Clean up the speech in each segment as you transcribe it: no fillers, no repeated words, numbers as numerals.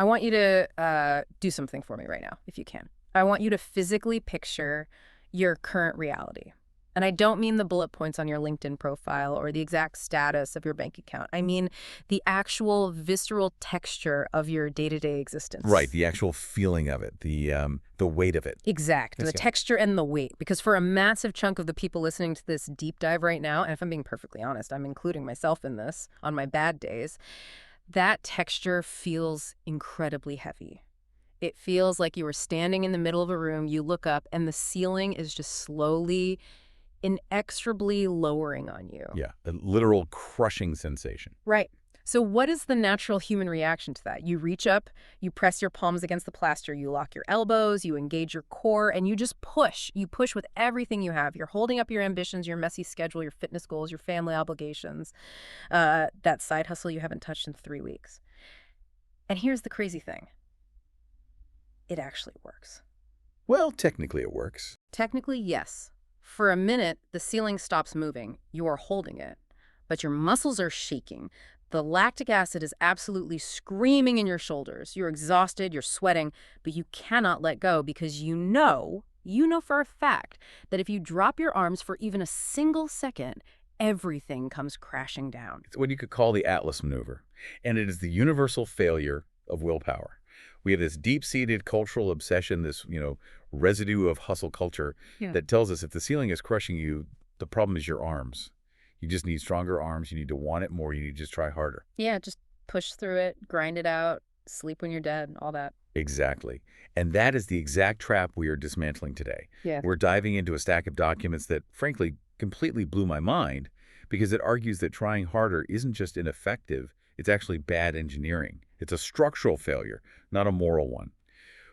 I want you to do something for me right now, if you can. I want you to physically picture your current reality. And I don't mean the bullet points on your LinkedIn profile or the exact status of your bank account. I mean the actual visceral texture of your day-to-day existence. Right, the actual feeling of it, the weight of it. Exact, Yes, the yeah. texture and the weight. Because for a massive chunk of the people listening to this deep dive right now, and if I'm being perfectly honest, I'm including myself in this on my bad days, that texture feels incredibly heavy. It feels like you were standing in the middle of a room, you look up, and the ceiling is just slowly, inexorably lowering on you. Yeah, a literal crushing sensation. Right. So what is the natural human reaction to that? You reach up, you press your palms against the plaster, you lock your elbows, you engage your core, and you just push. You push with everything you have. You're holding up your ambitions, your messy schedule, your fitness goals, your family obligations, that side hustle you haven't touched in 3 weeks. And here's the crazy thing. It actually works. Well, technically it works. Technically, yes. For a minute, the ceiling stops moving. You are holding it, but your muscles are shaking. The lactic acid is absolutely screaming in your shoulders. You're exhausted, you're sweating, but you cannot let go because you know for a fact that if you drop your arms for even a single second, everything comes crashing down. It's what you could call the Atlas maneuver, and it is the universal failure of willpower. We have this deep-seated cultural obsession, this, residue of hustle culture that tells us if the ceiling is crushing you, the problem is your arms. You just need stronger arms. You need to want it more. You need to just try harder. Yeah, just push through it, grind it out, sleep when you're dead, all that. Exactly. And that is the exact trap we are dismantling today. Yeah. We're diving into a stack of documents that, frankly, completely blew my mind because it argues that trying harder isn't just ineffective, it's actually bad engineering. It's a structural failure, not a moral one.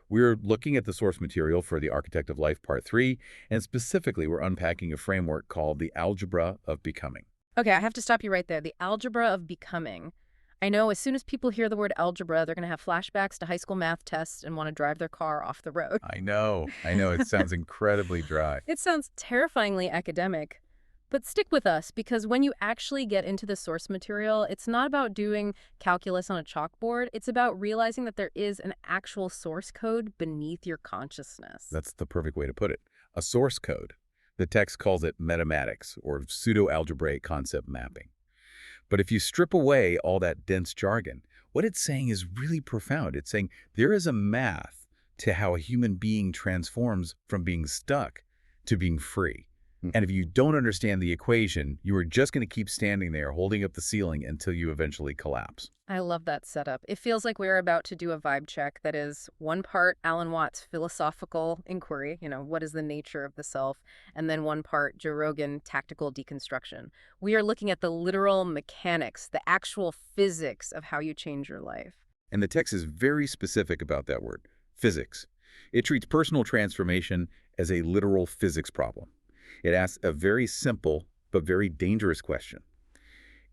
We're looking at the source material for The Architect of Life Part 3, and specifically we're unpacking a framework called the Algebra of Becoming. Okay, I have to stop you right there. The algebra of becoming. I know as soon as people hear the word algebra, they're going to have flashbacks to high school math tests and want to drive their car off the road. I know. It sounds incredibly dry. It sounds terrifyingly academic. But stick with us, because when you actually get into the source material, it's not about doing calculus on a chalkboard. It's about realizing that there is an actual source code beneath your consciousness. That's the perfect way to put it. A source code. The text calls it metamatics, or pseudo-algebraic concept mapping. But if you strip away all that dense jargon, what it's saying is really profound. It's saying there is a math to how a human being transforms from being stuck to being free. And if you don't understand the equation, you are just going to keep standing there holding up the ceiling until you eventually collapse. I love that setup. It feels like we're about to do a vibe check that is one part Alan Watts' philosophical inquiry, what is the nature of the self, and then one part Joe Rogan tactical deconstruction. We are looking at the literal mechanics, the actual physics of how you change your life. And the text is very specific about that word, physics. It treats personal transformation as a literal physics problem. It asks a very simple but very dangerous question.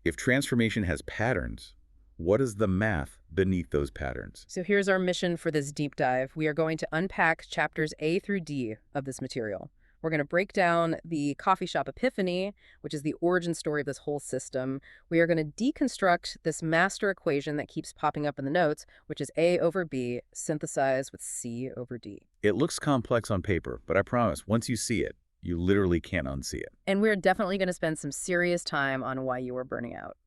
If transformation has patterns, what is the math beneath those patterns? So here's our mission for this deep dive. We are going to unpack chapters A through D of this material. We're going to break down the coffee shop epiphany, which is the origin story of this whole system. We are going to deconstruct this master equation that keeps popping up in the notes, which is A over B synthesized with C over D. It looks complex on paper, but I promise, once you see it, you literally can't unsee it. And we're definitely going to spend some serious time on why you are burning out.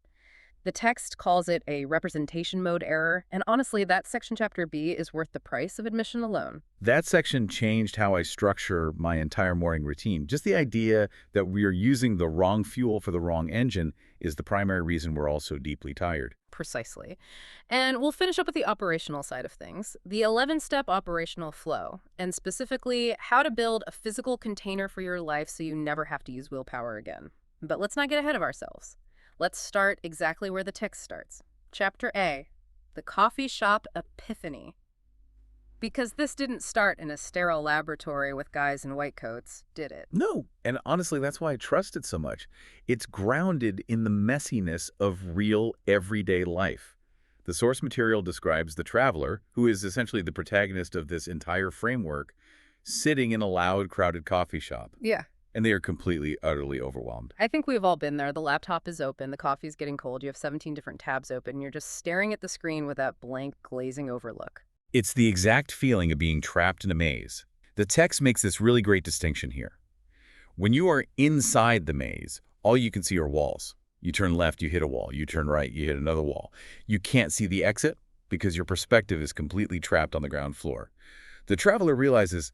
The text calls it a representation mode error, and honestly, that section chapter B is worth the price of admission alone. That section changed how I structure my entire morning routine. Just the idea that we are using the wrong fuel for the wrong engine is the primary reason we're all so deeply tired. Precisely. And we'll finish up with the operational side of things, the 11-step operational flow, and specifically how to build a physical container for your life so you never have to use willpower again. But let's not get ahead of ourselves. Let's start exactly where the text starts. Chapter A, the coffee shop epiphany. Because this didn't start in a sterile laboratory with guys in white coats, did it? No, and honestly, that's why I trust it so much. It's grounded in the messiness of real, everyday life. The source material describes the traveler, who is essentially the protagonist of this entire framework, sitting in a loud, crowded coffee shop. Yeah. and they are completely, utterly overwhelmed. I think we've all been there. The laptop is open, the coffee's getting cold, you have 17 different tabs open, and you're just staring at the screen with that blank, glazing over look. It's the exact feeling of being trapped in a maze. The text makes this really great distinction here. When you are inside the maze, all you can see are walls. You turn left, you hit a wall. You turn right, you hit another wall. You can't see the exit because your perspective is completely trapped on the ground floor. The traveler realizes,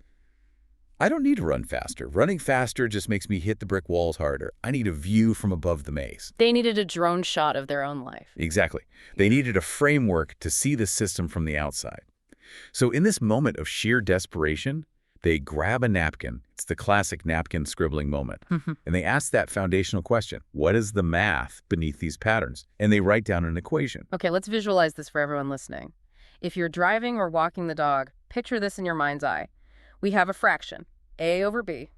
I don't need to run faster. Running faster just makes me hit the brick walls harder. I need a view from above the maze. They needed a drone shot of their own life. Exactly. They needed a framework to see the system from the outside. So in this moment of sheer desperation, they grab a napkin. It's the classic napkin scribbling moment. And they ask that foundational question, what is the math beneath these patterns? And they write down an equation. Okay, let's visualize this for everyone listening. If you're driving or walking the dog, picture this in your mind's eye. We have a fraction, a over b,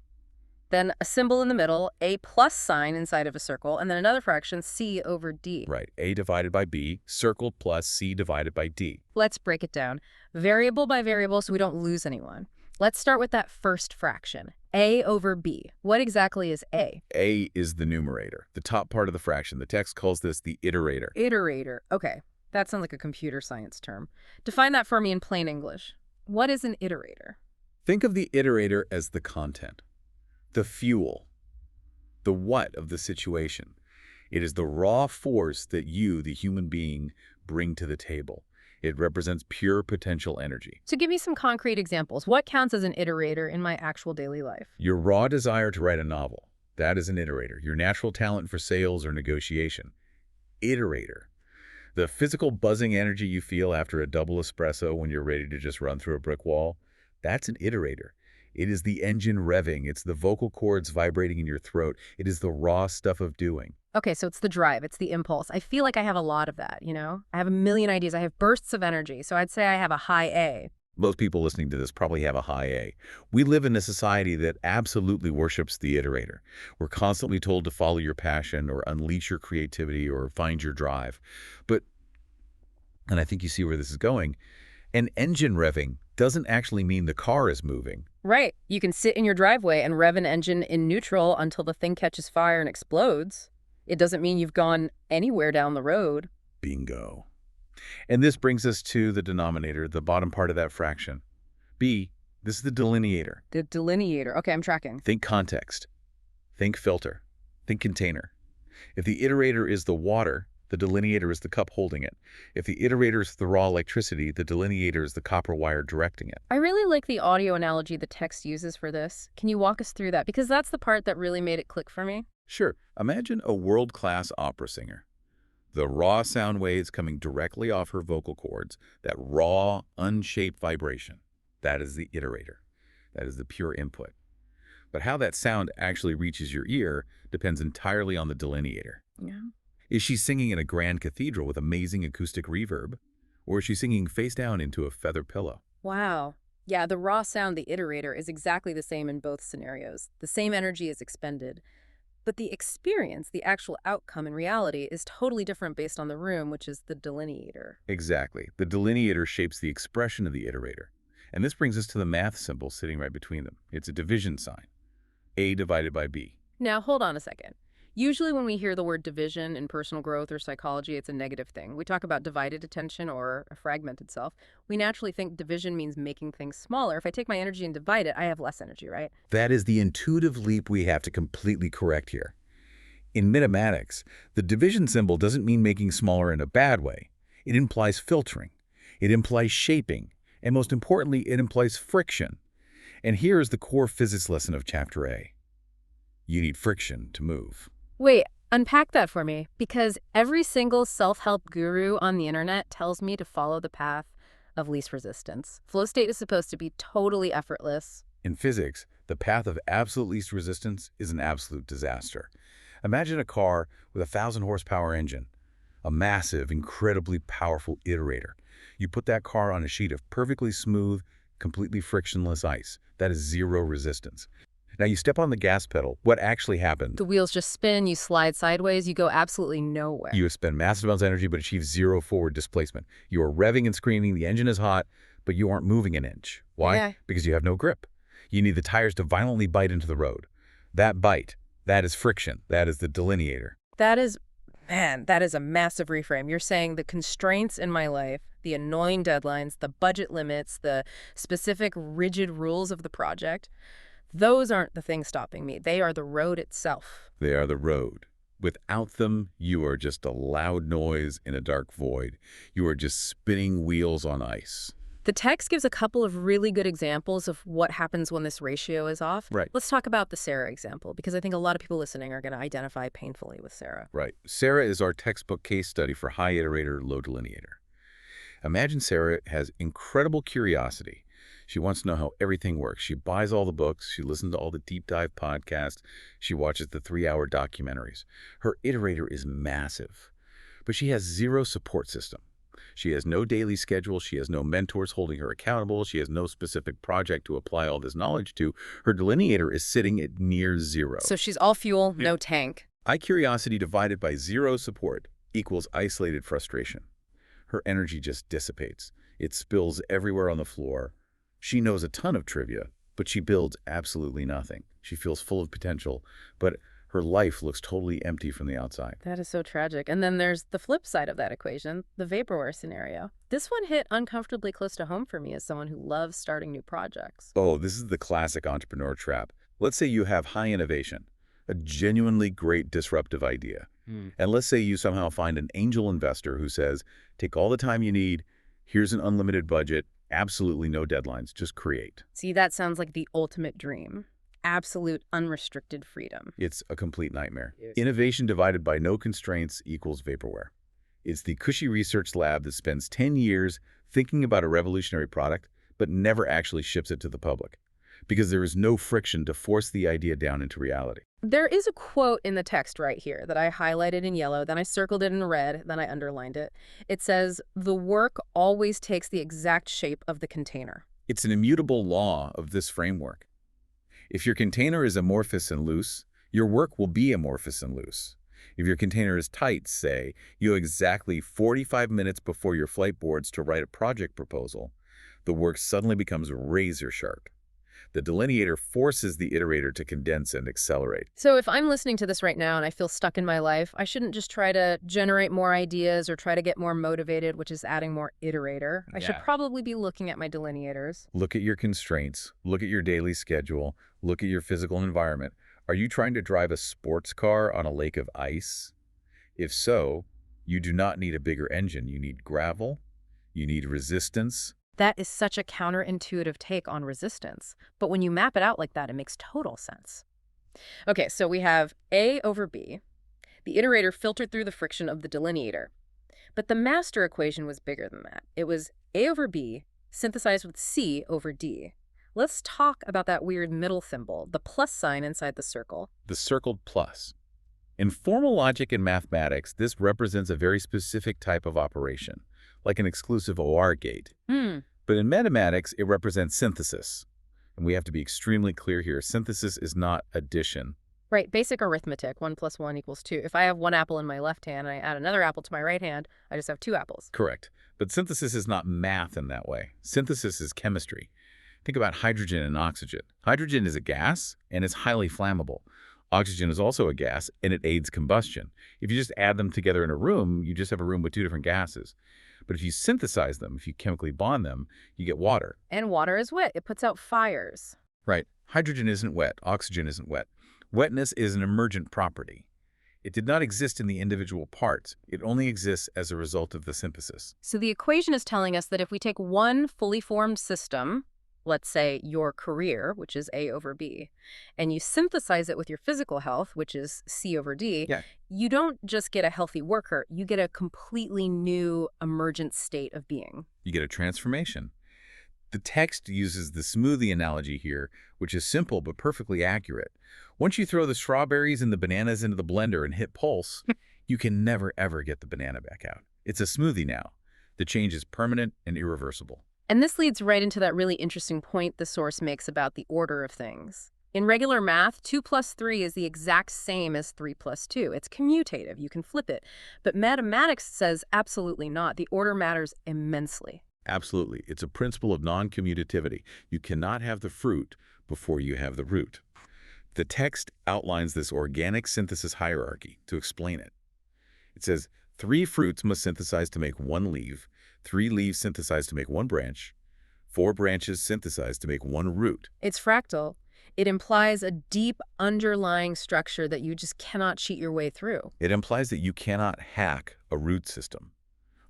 then a symbol in the middle, a plus sign inside of a circle, and then another fraction, c over d. Right, a divided by b, circle plus c divided by d. Let's break it down, variable by variable so we don't lose anyone. Let's start with that first fraction, a over b. What exactly is a? A is the numerator, the top part of the fraction. The text calls this the iterator. Iterator. Okay, that sounds like a computer science term. Define that for me in plain English. What is an iterator? Think of the iterator as the content, the fuel, the what of the situation. It is the raw force that you, the human being, bring to the table. It represents pure potential energy. So give me some concrete examples. What counts as an iterator in my actual daily life? Your raw desire to write a novel, that is an iterator. Your natural talent for sales or negotiation, iterator. The physical buzzing energy you feel after a double espresso when you're ready to just run through a brick wall, that's an iterator. It is the engine revving. It's the vocal cords vibrating in your throat. It is the raw stuff of doing. Okay, so it's the drive, it's the impulse. I feel like I have a lot of that, you know? I have a million ideas. I have bursts of energy. So I'd say I have a high A. Most people listening to this probably have a high A. We live in a society that absolutely worships the iterator. We're constantly told to follow your passion or unleash your creativity or find your drive. But, and I think you see where this is going, an engine revving doesn't actually mean the car is moving. Right. You can sit in your driveway and rev an engine in neutral until the thing catches fire and explodes. It doesn't mean you've gone anywhere down the road. Bingo. And this brings us to the denominator, the bottom part of that fraction. B, this is the delineator. The delineator. Okay, I'm tracking. Think context. Think filter. Think container. If the iterator is the water, the delineator is the cup holding it. If the iterator is the raw electricity, the delineator is the copper wire directing it. I really like the audio analogy the text uses for this. Can you walk us through that? Because that's the part that really made it click for me. Sure. Imagine a world-class opera singer. The raw sound waves coming directly off her vocal cords, that raw, unshaped vibration. That is the iterator. That is the pure input. But how that sound actually reaches your ear depends entirely on the delineator. Yeah. Is she singing in a grand cathedral with amazing acoustic reverb? Or is she singing face down into a feather pillow? Wow. Yeah, the raw sound, the iterator, is exactly the same in both scenarios. The same energy is expended. But the experience, the actual outcome in reality, is totally different based on the room, which is the delineator. Exactly. The delineator shapes the expression of the iterator. And this brings us to the math symbol sitting right between them. It's a division sign. A divided by B. Now, hold on a second. Usually when we hear the word division in personal growth or psychology, it's a negative thing. We talk about divided attention or a fragmented self. We naturally think division means making things smaller. If I take my energy and divide it, I have less energy, right? That is the intuitive leap we have to completely correct here. In Metamatics, the division symbol doesn't mean making smaller in a bad way. It implies filtering. It implies shaping. And most importantly, it implies friction. And here is the core physics lesson of Chapter A. You need friction to move. Wait, unpack that for me, because every single self-help guru on the internet tells me to follow the path of least resistance. Flow state is supposed to be totally effortless. In physics, the path of absolute least resistance is an absolute disaster. Imagine a car with a 1,000 horsepower engine, a massive, incredibly powerful iterator. You put that car on a sheet of perfectly smooth, completely frictionless ice. That is zero resistance. Now you step on the gas pedal, what actually happens? The wheels just spin, you slide sideways, you go absolutely nowhere. You expend massive amounts of energy but achieve zero forward displacement. You are revving and screaming, the engine is hot, but you aren't moving an inch. Why? Yeah. Because you have no grip. You need the tires to violently bite into the road. That bite, that is friction. That is the delineator. That is, man, that is a massive reframe. You're saying the constraints in my life, the annoying deadlines, the budget limits, the specific rigid rules of the project, those aren't the things stopping me. They are the road itself. They are the road. Without them, you are just a loud noise in a dark void. You are just spinning wheels on ice. The text gives a couple of really good examples of what happens when this ratio is off. Right. Let's talk about the Sarah example, because I think a lot of people listening are going to identify painfully with Sarah. Right. Sarah is our textbook case study for high iterator, low delineator. Imagine Sarah has incredible curiosity. She wants to know how everything works. She buys all the books. She listens to all the deep dive podcasts. She watches the 3-hour documentaries. Her iterator is massive, but she has zero support system. She has no daily schedule. She has no mentors holding her accountable. She has no specific project to apply all this knowledge to. Her delineator is sitting at near zero. So she's all fuel, no tank. Curiosity divided by zero support equals isolated frustration. Her energy just dissipates. It spills everywhere on the floor. She knows a ton of trivia, but she builds absolutely nothing. She feels full of potential, but her life looks totally empty from the outside. That is so tragic. And then there's the flip side of that equation, the vaporware scenario. This one hit uncomfortably close to home for me as someone who loves starting new projects. Oh, this is the classic entrepreneur trap. Let's say you have high innovation, a genuinely great disruptive idea. And let's say you somehow find an angel investor who says, take all the time you need, here's an unlimited budget, absolutely no deadlines, just create. See, that sounds like the ultimate dream. Absolute unrestricted freedom. It's a complete nightmare. Yes. Innovation divided by no constraints equals vaporware. It's the cushy research lab that spends 10 years thinking about a revolutionary product, but never actually ships it to the public, because there is no friction to force the idea down into reality. There is a quote in the text right here that I highlighted in yellow, then I circled it in red, then I underlined it. It says, the work always takes the exact shape of the container. It's an immutable law of this framework. If your container is amorphous and loose, your work will be amorphous and loose. If your container is tight, say, you have exactly 45 minutes before your flight boards to write a project proposal, the work suddenly becomes razor sharp. The delineator forces the iterator to condense and accelerate. So if I'm listening to this right now and I feel stuck in my life, I shouldn't just try to generate more ideas or try to get more motivated, which is adding more iterator. I should probably be looking at my delineators. Look at your constraints. Look at your daily schedule. Look at your physical environment. Are you trying to drive a sports car on a lake of ice? If so, you do not need a bigger engine. You need gravel. You need resistance. That is such a counterintuitive take on resistance. But when you map it out like that, it makes total sense. Okay, so we have A over B. The iterator filtered through the friction of the delineator. But the master equation was bigger than that. It was A over B synthesized with C over D. Let's talk about that weird middle symbol, the plus sign inside the circle. The circled plus. In formal logic and mathematics, this represents a very specific type of operation, like an exclusive OR gate. But in Metamatics, it represents synthesis. And we have to be extremely clear here. Synthesis is not addition. Right, basic arithmetic, 1 + 1 = 2. If I have one apple in my left hand and I add another apple to my right hand, I just have 2 apples. Correct. But synthesis is not math in that way. Synthesis is chemistry. Think about hydrogen and oxygen. Hydrogen is a gas, and it's highly flammable. Oxygen is also a gas, and it aids combustion. If you just add them together in a room, you just have a room with 2 different gases. But if you synthesize them, if you chemically bond them, you get water. And water is wet. It puts out fires. Right. Hydrogen isn't wet. Oxygen isn't wet. Wetness is an emergent property. It did not exist in the individual parts. It only exists as a result of the synthesis. So the equation is telling us that if we take one fully formed system, let's say your career, which is A over B, and you synthesize it with your physical health, which is C over D, you don't just get a healthy worker, you get a completely new emergent state of being. You get a transformation. The text uses the smoothie analogy here, which is simple but perfectly accurate. Once you throw the strawberries and the bananas into the blender and hit pulse, you can never, ever get the banana back out. It's a smoothie now. The change is permanent and irreversible. And this leads right into that really interesting point the source makes about the order of things. In regular math, 2 + 3 is the exact same as 3 + 2. It's commutative. You can flip it. But Metamatics says absolutely not. The order matters immensely. Absolutely. It's a principle of non-commutativity. You cannot have the fruit before you have the root. The text outlines this organic synthesis hierarchy to explain it. It says, 3 fruits must synthesize to make 1 leaf, 3 leaves synthesize to make 1 branch, 4 branches synthesize to make 1 root. It's fractal. It implies a deep underlying structure that you just cannot cheat your way through. It implies that you cannot hack a root system.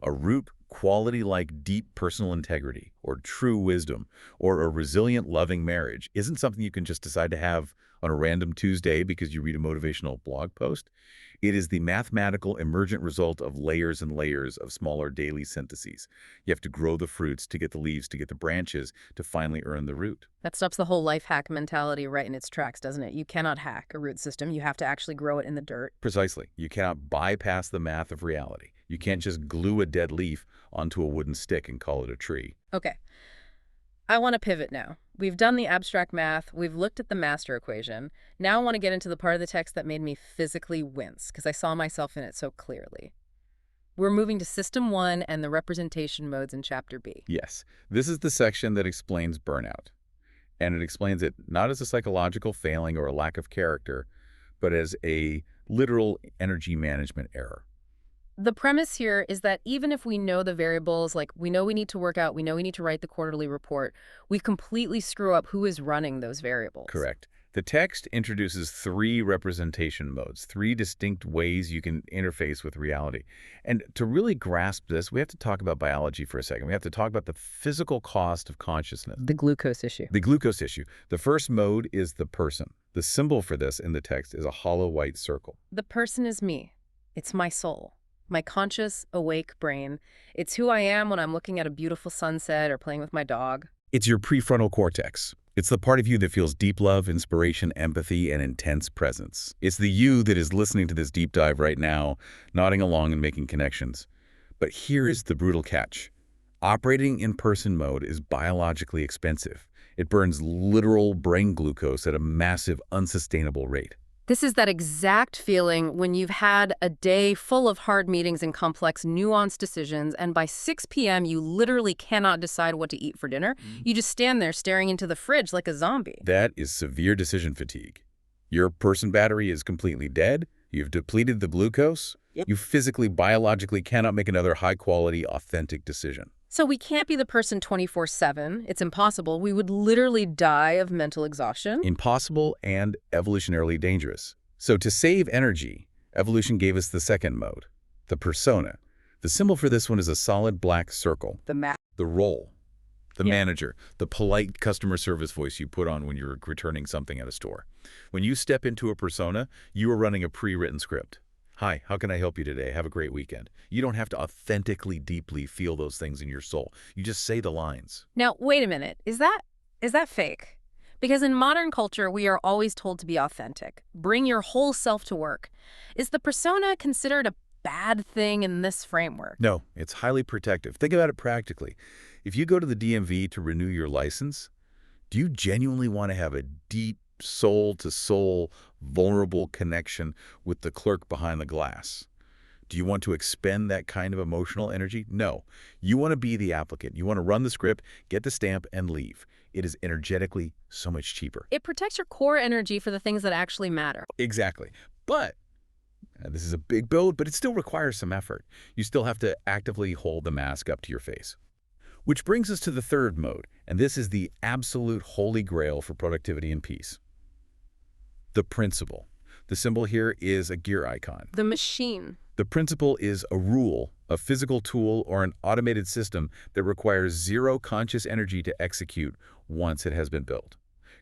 A root quality like deep personal integrity or true wisdom or a resilient, loving marriage isn't something you can just decide to have on a random Tuesday because you read a motivational blog post. It is the mathematical emergent result of layers and layers of smaller daily syntheses. You have to grow the fruits to get the leaves, to get the branches, to finally earn the root. That stops the whole life hack mentality right in its tracks, doesn't it? You cannot hack a root system. You have to actually grow it in the dirt. Precisely. You cannot bypass the math of reality. You can't just glue a dead leaf onto a wooden stick and call it a tree. Okay. I want to pivot now. We've done the abstract math. We've looked at the master equation. Now I want to get into the part of the text that made me physically wince because I saw myself in it so clearly. We're moving to System 1 and the representation modes in Chapter B. Yes, this is the section that explains burnout. And it explains it not as a psychological failing or a lack of character, but as a literal energy management error. The premise here is that even if we know the variables, like we know we need to work out, we know we need to write the quarterly report, we completely screw up who is running those variables. Correct. The text introduces 3 representation modes, 3 distinct ways you can interface with reality. And to really grasp this, we have to talk about biology for a second. We have to talk about the physical cost of consciousness. The glucose issue. The glucose issue. The first mode is the person. The symbol for this in the text is a hollow white circle. The person is me. It's my soul. My conscious, awake brain. It's who I am when I'm looking at a beautiful sunset or playing with my dog. It's your prefrontal cortex. It's the part of you that feels deep love, inspiration, empathy, and intense presence. It's the you that is listening to this deep dive right now, nodding along and making connections. But here is the brutal catch. Operating in person mode is biologically expensive. It burns literal brain glucose at a massive, unsustainable rate. This is that exact feeling when you've had a day full of hard meetings and complex, nuanced decisions, and by 6 p.m. you literally cannot decide what to eat for dinner. You just stand there staring into the fridge like a zombie. That is severe decision fatigue. Your person battery is completely dead. You've depleted the glucose. You physically, biologically cannot make another high-quality, authentic decision. So we can't be the person 24/7. It's impossible. We would literally die of mental exhaustion. Impossible and evolutionarily dangerous. So to save energy, evolution gave us the second mode, the persona. The symbol for this one is a solid black circle. The role, the manager, the polite customer service voice you put on when you're returning something at a store. When you step into a persona, you are running a pre-written script. Hi, how can I help you today? Have a great weekend. You don't have to authentically, deeply feel those things in your soul. You just say the lines. Now, wait a minute. Is that fake? Because in modern culture, we are always told to be authentic. Bring your whole self to work. Is the persona considered a bad thing in this framework? No, it's highly protective. Think about it practically. If you go to the DMV to renew your license, do you genuinely want to have a deep, soul-to-soul, vulnerable connection with the clerk behind the glass? Do you want to expend that kind of emotional energy? No. You want to be the applicant. You want to run the script, get the stamp, and leave. It is energetically so much cheaper. It protects your core energy for the things that actually matter. Exactly. But this is a big build, but it still requires some effort. You still have to actively hold the mask up to your face. Which brings us to the third mode, and this is the absolute holy grail for productivity and peace. The principle. The symbol here is a gear icon. The machine. The principle is a rule, a physical tool, or an automated system that requires zero conscious energy to execute once it has been built.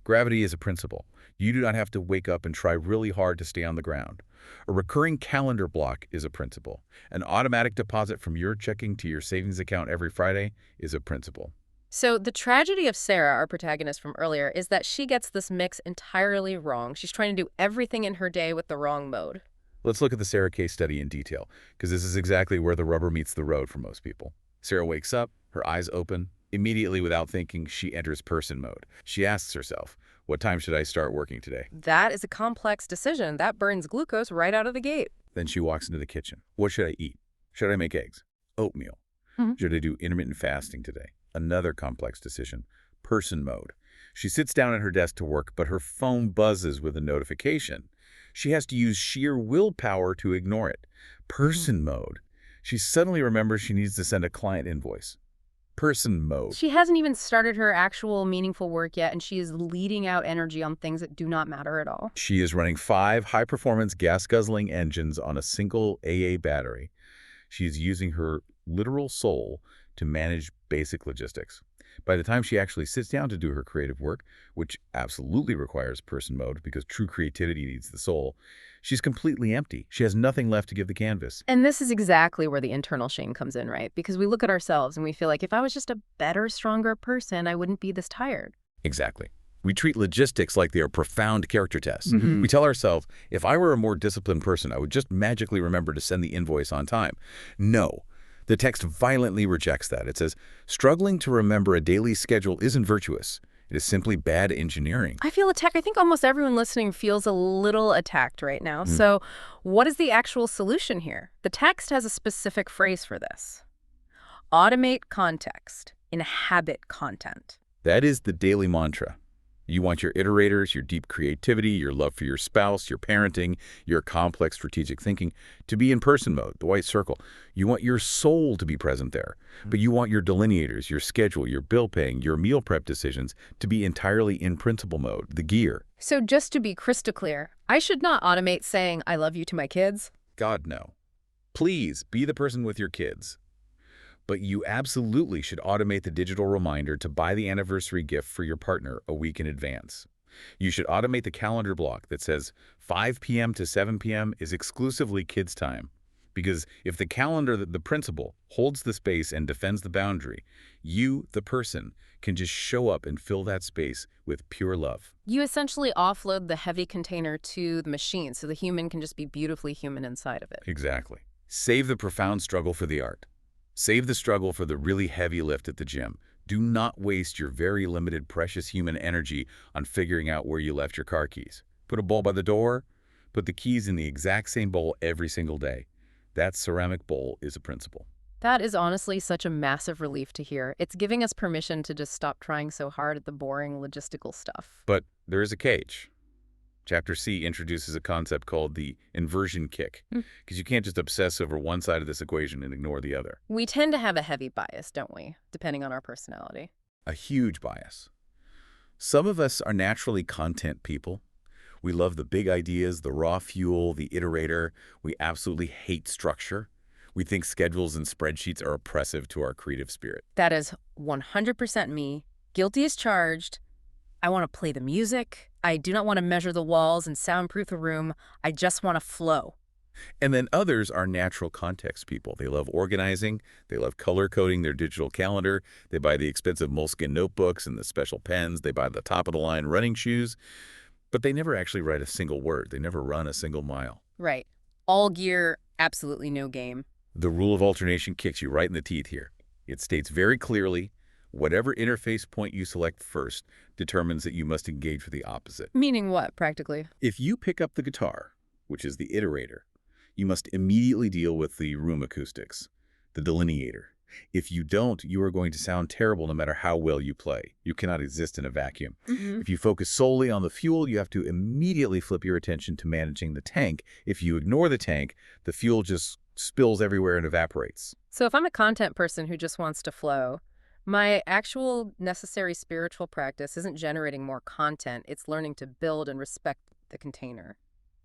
Gravity is a principle. You do not have to wake up and try really hard to stay on the ground. A recurring calendar block is a principle. An automatic deposit from your checking to your savings account every Friday is a principle. So the tragedy of Sarah, our protagonist from earlier, is that she gets this mix entirely wrong. She's trying to do everything in her day with the wrong mode. Let's look at the Sarah case study in detail, because this is exactly where the rubber meets the road for most people. Sarah wakes up, her eyes open. Immediately, without thinking, she enters person mode. She asks herself, what time should I start working today? That is a complex decision. That burns glucose right out of the gate. Then she walks into the kitchen. What should I eat? Should I make eggs? Oatmeal. Should I do intermittent fasting today? Another complex decision. Person mode. She sits down at her desk to work, but her phone buzzes with a notification. She has to use sheer willpower to ignore it. Mhm. Person mode. She suddenly remembers she needs to send a client invoice. Person mode. She hasn't even started her actual meaningful work yet, and she is leading out energy on things that do not matter at all. She is running 5 high-performance gas-guzzling engines on a single AA battery. She is using her literal soul to manage basic logistics. By the time she actually sits down to do her creative work, which absolutely requires person mode because true creativity needs the soul, she's completely empty. She has nothing left to give the canvas. And this is exactly where the internal shame comes in, right? Because we look at ourselves and we feel like if I was just a better, stronger person, I wouldn't be this tired. Exactly. We treat logistics like they are profound character tests. Mhm. We tell ourselves, if I were a more disciplined person, I would just magically remember to send the invoice on time. No. The text violently rejects that. It says, struggling to remember a daily schedule isn't virtuous. It is simply bad engineering. I feel attacked. I think almost everyone listening feels a little attacked right now. So what is the actual solution here? The text has a specific phrase for this. Automate context. Inhabit content. That is the daily mantra. You want your iterators, your deep creativity, your love for your spouse, your parenting, your complex strategic thinking to be in person mode, the white circle. You want your soul to be present there, but you want your delineators, your schedule, your bill paying, your meal prep decisions to be entirely in principle mode, the gear. So just to be crystal clear, I should not automate saying I love you to my kids. God, no. Please be the person with your kids. But you absolutely should automate the digital reminder to buy the anniversary gift for your partner a week in advance. You should automate the calendar block that says 5 p.m. to 7 p.m. is exclusively kids' time. Because if the calendar, the principle, holds the space and defends the boundary, you, the person, can just show up and fill that space with pure love. You essentially offload the heavy container to the machine so the human can just be beautifully human inside of it. Exactly. Save the profound struggle for the art. Save the struggle for the really heavy lift at the gym. Do not waste your very limited precious human energy on figuring out where you left your car keys. Put a bowl by the door. Put the keys in the exact same bowl every single day. That ceramic bowl is a principle. That is honestly such a massive relief to hear. It's giving us permission to just stop trying so hard at the boring logistical stuff. But there is a catch. Chapter C introduces a concept called the inversion kick, because you can't just obsess over one side of this equation and ignore the other. We tend to have a heavy bias, don't we? Depending on our personality. A huge bias. Some of us are naturally content people. We love the big ideas, the raw fuel, the iterator. We absolutely hate structure. We think schedules and spreadsheets are oppressive to our creative spirit. That is 100% me. Guilty as charged. I want to play the music. I do not want to measure the walls and soundproof the room. I just want to flow. And then others are natural context people. They love organizing. They love color-coding their digital calendar. They buy the expensive moleskin notebooks and the special pens. They buy the top-of-the-line running shoes. But they never actually write a single word. They never run a single mile. Right. All gear, absolutely no game. The rule of alternation kicks you right in the teeth here. It states very clearly, whatever interface point you select first determines that you must engage with the opposite. Meaning what, practically? If you pick up the guitar, which is the iterator, you must immediately deal with the room acoustics, the delineator. If you don't, you are going to sound terrible no matter how well you play. You cannot exist in a vacuum. If you focus solely on the fuel, you have to immediately flip your attention to managing the tank. If you ignore the tank, the fuel just spills everywhere and evaporates. So if I'm a content person who just wants to flow, my actual necessary spiritual practice isn't generating more content. It's learning to build and respect the container.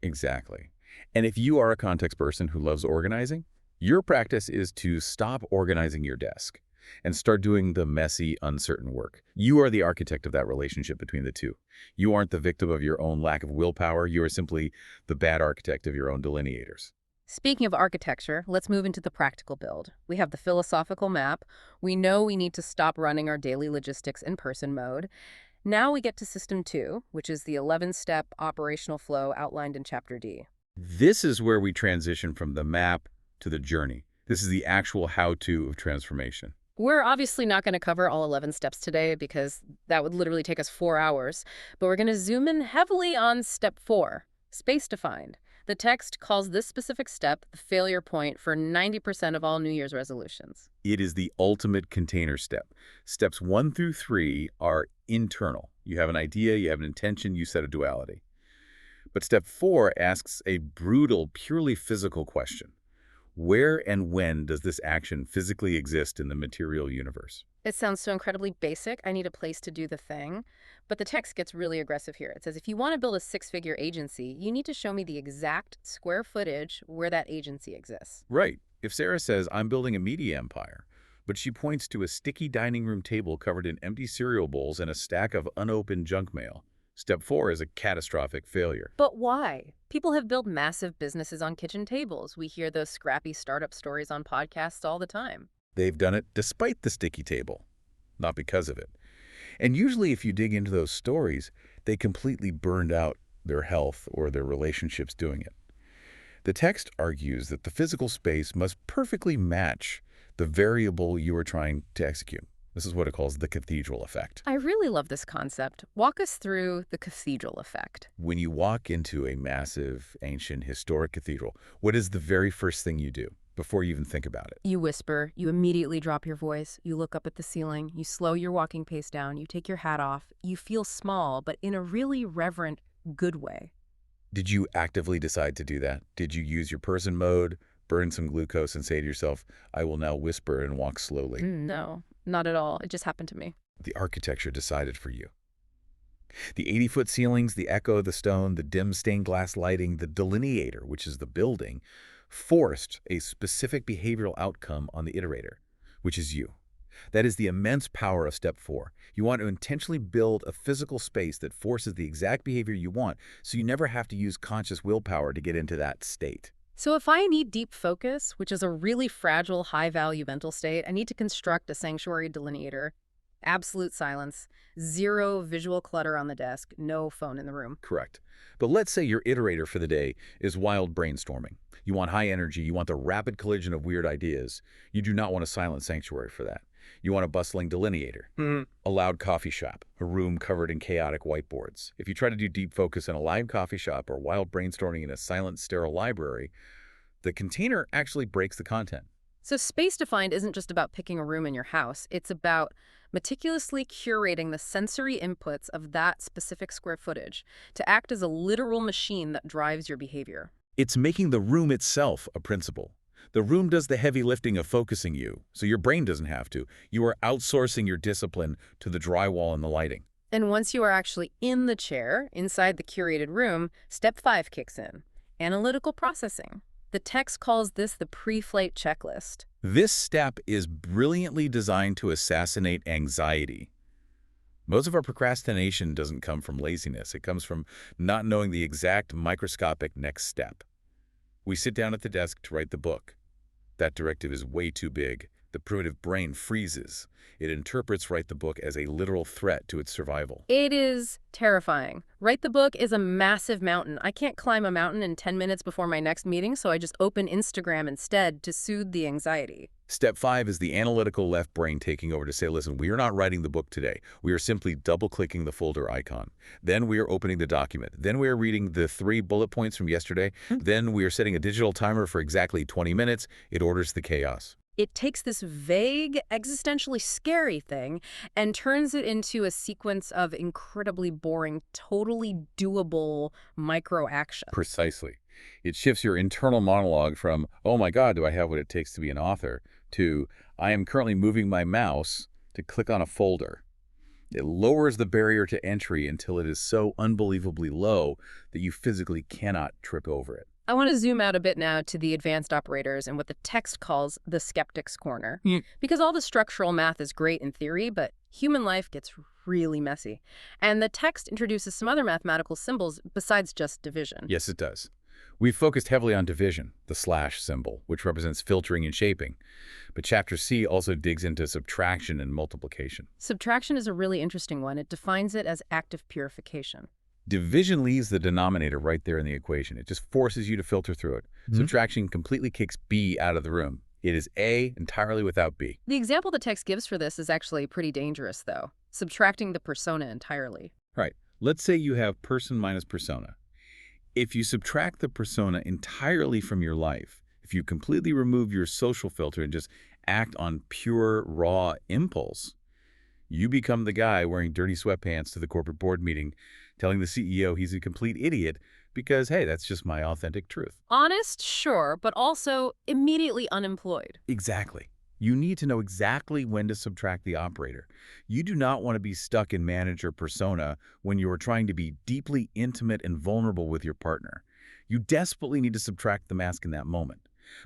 Exactly. And if you are a context person who loves organizing, your practice is to stop organizing your desk and start doing the messy, uncertain work. You are the architect of that relationship between the two. You aren't the victim of your own lack of willpower. You are simply the bad architect of your own delineators. Speaking of architecture, let's move into the practical build. We have the philosophical map. We know we need to stop running our daily logistics in person mode. Now we get to System 2, which is the 11-step operational flow outlined in Chapter D. This is where we transition from the map to the journey. This is the actual how-to of transformation. We're obviously not going to cover all 11 steps today because that would literally take us 4 hours, but we're going to zoom in heavily on Step 4, space defined. The text calls this specific step the failure point for 90% of all New Year's resolutions. It is the ultimate container step. Steps 1 through 3 are internal. You have an idea, you have an intention, you set a duality. But step 4 asks a brutal, purely physical question. Where and when does this action physically exist in the material universe? It sounds so incredibly basic. I need a place to do the thing. But the text gets really aggressive here. It says, if you want to build a six-figure agency, you need to show me the exact square footage where that agency exists. Right. If Sarah says, I'm building a media empire, but she points to a sticky dining room table covered in empty cereal bowls and a stack of unopened junk mail, step 4 is a catastrophic failure. But why? People have built massive businesses on kitchen tables. We hear those scrappy startup stories on podcasts all the time. They've done it despite the sticky table, not because of it. And usually if you dig into those stories, they completely burned out their health or their relationships doing it. The text argues that the physical space must perfectly match the variable you are trying to execute. This is what it calls the cathedral effect. I really love this concept. Walk us through the cathedral effect. When you walk into a massive, ancient, historic cathedral, what is the very first thing you do before you even think about it? You whisper, you immediately drop your voice, you look up at the ceiling, you slow your walking pace down, you take your hat off, you feel small, but in a really reverent, good way. Did you actively decide to do that? Did you use your person mode, burn some glucose, and say to yourself, I will now whisper and walk slowly? No, not at all. It just happened to me. The architecture decided for you. The 80-foot ceilings, the echo of the stone, the dim stained glass lighting, the delineator, which is the building, forced a specific behavioral outcome on the iterator, which is you. That is the immense power of step 4. You want to intentionally build a physical space that forces the exact behavior you want, so you never have to use conscious willpower to get into that state. So if I need deep focus, which is a really fragile, high-value mental state, I need to construct a sanctuary delineator, absolute silence, zero visual clutter on the desk, no phone in the room. Correct. But let's say your iterator for the day is wild brainstorming. You want high energy, you want the rapid collision of weird ideas. You do not want a silent sanctuary for that. You want a bustling delineator, a loud coffee shop, a room covered in chaotic whiteboards. If you try to do deep focus in a live coffee shop or wild brainstorming in a silent, sterile library, the container actually breaks the content. So space-defined isn't just about picking a room in your house. It's about meticulously curating the sensory inputs of that specific square footage to act as a literal machine that drives your behavior. It's making the room itself a principle. The room does the heavy lifting of focusing you, so your brain doesn't have to. You are outsourcing your discipline to the drywall and the lighting. And once you are actually in the chair, inside the curated room, step 5 kicks in. Analytical processing. The text calls this the pre-flight checklist. This step is brilliantly designed to assassinate anxiety. Most of our procrastination doesn't come from laziness. It comes from not knowing the exact microscopic next step. We sit down at the desk to write the book. That directive is way too big. The primitive brain freezes. It interprets write the book as a literal threat to its survival. It is terrifying. Write the book is a massive mountain. I can't climb a mountain in 10 minutes before my next meeting, so I just open Instagram instead to soothe the anxiety. Step 5 is the analytical left brain taking over to say, listen, we are not writing the book today. We are simply double-clicking the folder icon. Then we are opening the document. Then we are reading the 3 bullet points from yesterday. Then we are setting a digital timer for exactly 20 minutes. It orders the chaos. It takes this vague, existentially scary thing and turns it into a sequence of incredibly boring, totally doable micro-action. Precisely. It shifts your internal monologue from, oh my God, do I have what it takes to be an author, to, I am currently moving my mouse to click on a folder. It lowers the barrier to entry until it is so unbelievably low that you physically cannot trip over it. I want to zoom out a bit now to the advanced operators and what the text calls the skeptic's corner. Because all the structural math is great in theory, but human life gets really messy. And the text introduces some other mathematical symbols besides just division. Yes, it does. We've focused heavily on division, the slash symbol, which represents filtering and shaping. But Chapter C also digs into subtraction and multiplication. Subtraction is a really interesting one. It defines it as active purification. Division leaves the denominator right there in the equation. It just forces you to filter through it. Subtraction completely kicks B out of the room. It is A entirely without B. The example the text gives for this is actually pretty dangerous, though. Subtracting the persona entirely. Right. Let's say you have person minus persona. If you subtract the persona entirely from your life, if you completely remove your social filter and just act on pure, raw impulse, You become the guy wearing dirty sweatpants to the corporate board meeting, telling the CEO he's a complete idiot because, hey, that's just my authentic truth. Honest, sure, but also immediately unemployed. Exactly. You need to know exactly when to subtract the operator. You do not want to be stuck in manager persona when you are trying to be deeply intimate and vulnerable with your partner. You desperately need to subtract the mask in that moment.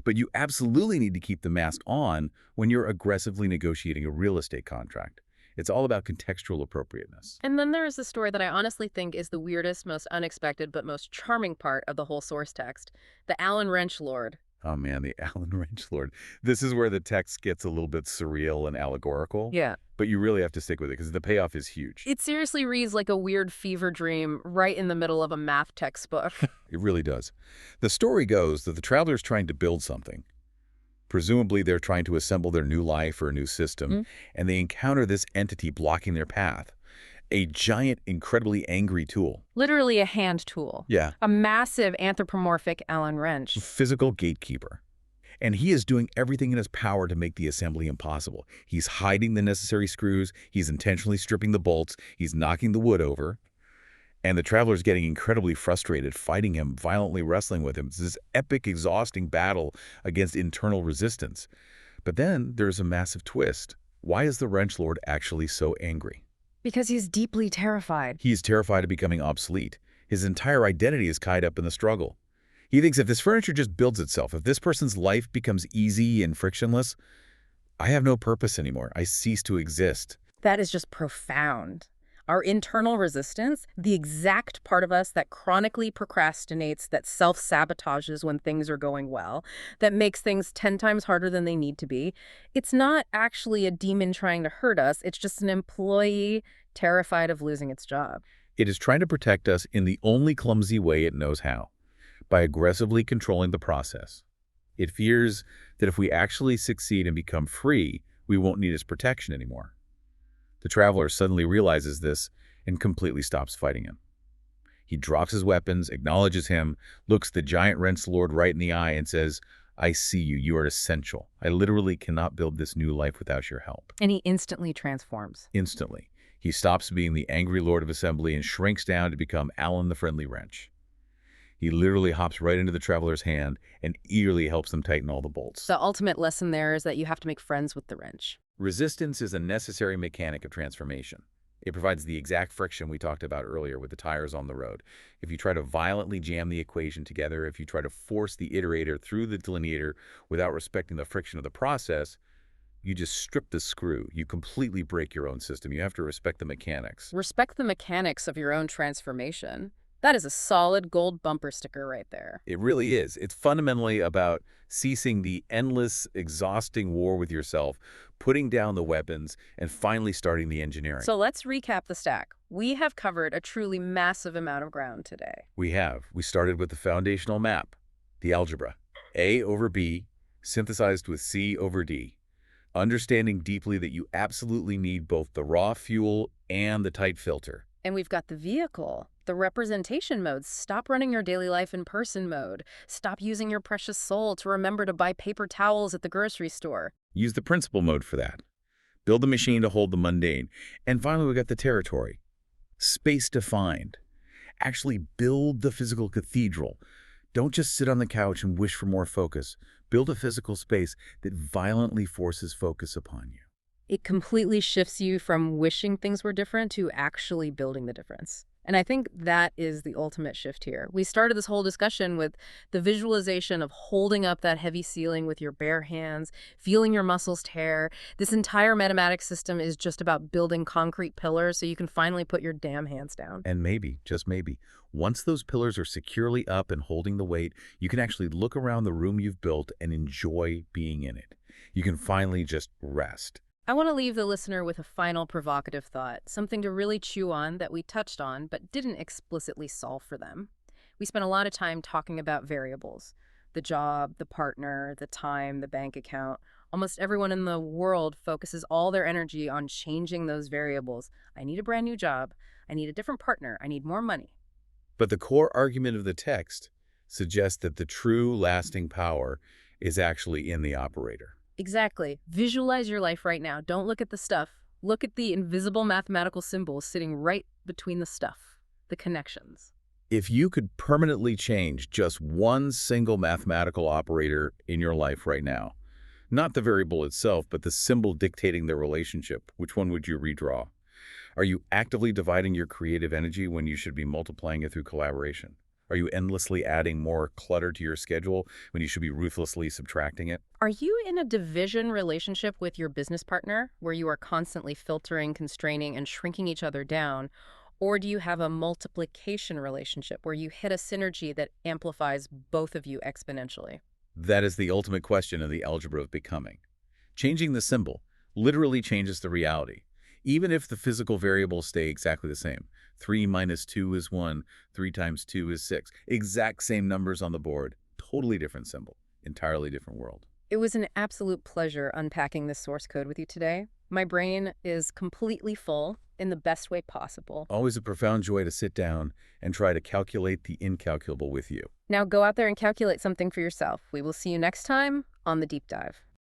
But you absolutely need to keep the mask on when you're aggressively negotiating a real estate contract. It's all about contextual appropriateness. And then there is the story that I honestly think is the weirdest, most unexpected, but most charming part of the whole source text. The Allen Wrench Lord. Oh man, the Allen Wrench Lord. This is where the text gets a little bit surreal and allegorical, Yeah. but you really have to stick with it because the payoff is huge. It seriously reads like a weird fever dream right in the middle of a math textbook. It really does. The story goes that the traveler's trying to build something. Presumably, they're trying to assemble their new life or a new system, and they encounter this entity blocking their path. A giant, incredibly angry tool. Literally a hand tool. Yeah. A massive anthropomorphic Allen wrench. Physical gatekeeper. And he is doing everything in his power to make the assembly impossible. He's hiding the necessary screws, he's intentionally stripping the bolts, he's knocking the wood over. And the traveler's getting incredibly frustrated, fighting him, violently wrestling with him. It's this epic, exhausting battle against internal resistance. But then there's a massive twist. Why is the Wrench Lord actually so angry? Because he's deeply terrified. He is terrified of becoming obsolete. His entire identity is tied up in the struggle. He thinks if this furniture just builds itself, if this person's life becomes easy and frictionless, I have no purpose anymore. I cease to exist. That is just profound. Our internal resistance, the exact part of us that chronically procrastinates, that self-sabotages when things are going well, that makes things 10 times harder than they need to be, it's not actually a demon trying to hurt us. It's just an employee terrified of losing its job. It is trying to protect us in the only clumsy way it knows how, by aggressively controlling the process. It fears that if we actually succeed and become free, we won't need its protection anymore. The traveler suddenly realizes this and completely stops fighting him. He drops his weapons, acknowledges him, looks the giant Wrench Lord right in the eye and says, I see you. You are essential. I literally cannot build this new life without your help. And he instantly transforms. Instantly. He stops being the angry Lord of Assembly and shrinks down to become Allen the Friendly Wrench. He literally hops right into the traveler's hand and eagerly helps them tighten all the bolts. The ultimate lesson there is that you have to make friends with the wrench. Resistance is a necessary mechanic of transformation. It provides the exact friction we talked about earlier with the tires on the road. If you try to violently jam the equation together, if you try to force the iterator through the delineator without respecting the friction of the process, you just strip the screw. You completely break your own system. You have to respect the mechanics. Respect the mechanics of your own transformation. That is a solid gold bumper sticker right there. It really is. It's fundamentally about ceasing the endless, exhausting war with yourself, putting down the weapons, and finally starting the engineering. So let's recap the stack. We have covered a truly massive amount of ground today. We have. We started with the foundational map, the algebra. A over B, synthesized with C over D. Understanding deeply that you absolutely need both the raw fuel and the tight filter. And we've got the vehicle, the representation modes. Stop running your daily life in person mode. Stop using your precious soul to remember to buy paper towels at the grocery store. Use the principal mode for that. Build the machine to hold the mundane. And finally, we got the territory. Space defined. Actually build the physical cathedral. Don't just sit on the couch and wish for more focus. Build a physical space that violently forces focus upon you. It completely shifts you from wishing things were different to actually building the difference. And I think that is the ultimate shift here. We started this whole discussion with the visualization of holding up that heavy ceiling with your bare hands, feeling your muscles tear. This entire Metamatics system is just about building concrete pillars so you can finally put your damn hands down. And maybe, just maybe, once those pillars are securely up and holding the weight, you can actually look around the room you've built and enjoy being in it. You can finally just rest. I want to leave the listener with a final provocative thought, something to really chew on that we touched on but didn't explicitly solve for them. We spent a lot of time talking about variables, the job, the partner, the time, the bank account. Almost everyone in the world focuses all their energy on changing those variables. I need a brand new job. I need a different partner. I need more money. But the core argument of the text suggests that the true lasting power is actually in the operator. Exactly. Visualize your life right now. Don't look at the stuff. Look at the invisible mathematical symbols sitting right between the stuff, the connections. If you could permanently change just one single mathematical operator in your life right now, not the variable itself, but the symbol dictating the relationship, which one would you redraw? Are you actively dividing your creative energy when you should be multiplying it through collaboration? Are you endlessly adding more clutter to your schedule when you should be ruthlessly subtracting it? Are you in a division relationship with your business partner where you are constantly filtering, constraining, and shrinking each other down? Or do you have a multiplication relationship where you hit a synergy that amplifies both of you exponentially? That is the ultimate question in the algebra of becoming. Changing the symbol literally changes the reality, even if the physical variables stay exactly the same. 3 minus 2 is 1, 3 times 2 is 6. Exact same numbers on the board, totally different symbol, entirely different world. It was an absolute pleasure unpacking this source code with you today. My brain is completely full in the best way possible. Always a profound joy to sit down and try to calculate the incalculable with you. Now go out there and calculate something for yourself. We will see you next time on The Deep Dive.